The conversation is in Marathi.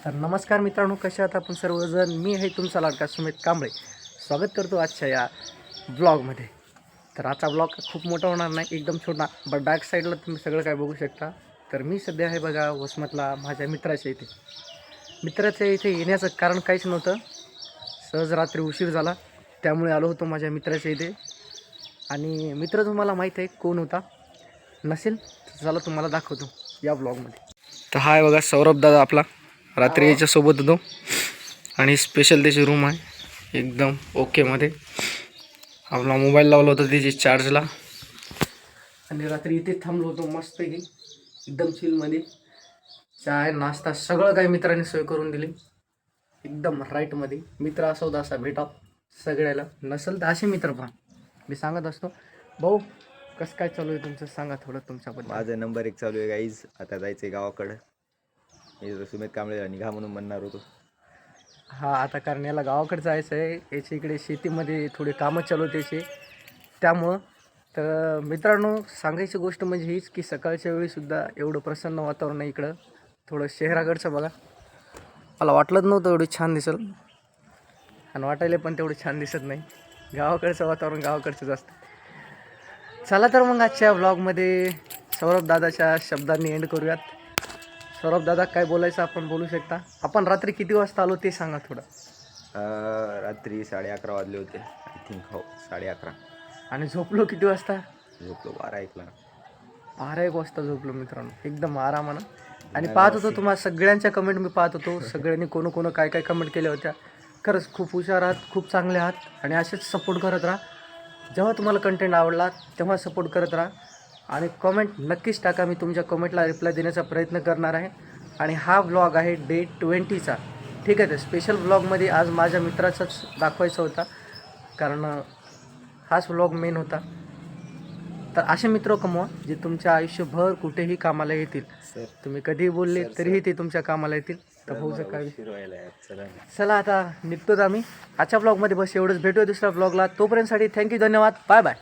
तर नमस्कार मित्रांनो, कशा आहात आपण सर्वजण. मी आहे तुमचा लाडका सुमित कांबळे. स्वागत करतो आजच्या या ब्लॉगमध्ये. तर आजचा ब्लॉग खूप मोठा होणार नाही, एकदम छोटा, बट बॅक साईडला तुम्ही सगळं काय बघू शकता. तर मी सध्या आहे बघा वसमतला माझ्या मित्राच्या इथे. मित्राच्या इथे येण्याचं कारण काहीच नव्हतं, सहज रात्री उशीर झाला त्यामुळे आलो होतो माझ्या मित्राच्या इथे. आणि मित्र तुम्हाला माहीत आहे कोण होता, नसेल तर चला तुम्हाला दाखवतो या ब्लॉगमध्ये. तर हा आहे बघा सौरभ दादा आपला, रात्री याच्यासोबत होतो आणि स्पेशल त्याची रूम आहे एकदम ओकेमध्ये. आपला मोबाईल लावला होता त्याची चार्जला आणि रात्री इथे थांबलो होतो मस्तपैकी एकदम चिलमध्ये. चाय नाश्ता सगळं काही मित्रांनी सोय करून दिली एकदम राईटमध्ये. मित्र असो तर असा भेटा सगळ्याला, नसेल तर असे मित्र पहा. मी सांगत असतो. भाऊ कसं काय चालू आहे तुमचं, सांगा थोडं तुमच्याबद्दल. माझा नंबर 1 चालू आहे गाईज. आता जायचं आहे गावाकडं. मी सुमित कांबळे निघा म्हणून म्हणणार होतो. हा, आता कारण याला गावाकडे जायचं आहे. याच्या इकडे शेतीमध्ये थोडे कामं चालू त्याचे, त्यामुळं. तर मित्रांनो, सांगायची गोष्ट म्हणजे हीच की सकाळच्या वेळीसुद्धा एवढं प्रसन्न वातावरण आहे इकडं. थोडं शहराकडचं बघा, मला वाटलंच नव्हतं एवढं छान दिसेल आणि वाटायला पण तेवढं छान दिसत नाही. गावाकडचं वातावरण गावाकडचंच असतं. चला तर मग आजच्या ब्लॉगमध्ये सौरभ दादाच्या शब्दांनी एंड करूयात. सौरभ दादा काय बोलायचं आपण बोलू शकता. आपण रात्री किती वाजता आलो ते सांगा थोडं. रात्री 11:30 वाजले होते आय थिंक. हो, 11:30. आणि झोपलो किती वाजता? झोपलो 12-1ला. 12-1 वाजता झोपलो मित्रांनो, एकदम आरामानं. आणि पाहत होतो तुम्हाला सगळ्यांच्या कमेंट मी पाहत होतो. सगळ्यांनी कोण काय काय कमेंट केल्या होत्या. खरंच खूप हुशार आहात, खूप चांगले आहात आणि असेच सपोर्ट करत राहा. जेव्हा तुम्हाला कंटेंट आवडला तेव्हा सपोर्ट करत राहा आणि कमेंट नक्कीच टाका. मी तुमच्या कमेंटला रिप्लाय देण्याचा प्रयत्न करणार आहे. आणि हा ब्लॉग आहे डे 20चा. ठीक आहे. तर स्पेशल ब्लॉगमध्ये आज माझ्या मित्राचाच दाखवायचा होता, कारण हाच ब्लॉग मेन होता. तर असे मित्र कमवा जे तुमच्या आयुष्यभर कुठेही कामाला येतील. सर तुम्ही कधीही बोलले तरीही ते तुमच्या कामाला येतील. तर भाऊ काय, चला आता निघतोच आम्ही आजच्या ब्लॉगमध्ये. बस एवढंच, भेटूया दुसऱ्या ब्लॉगला. तोपर्यंतसाठी थँक्यू, धन्यवाद, बाय बाय.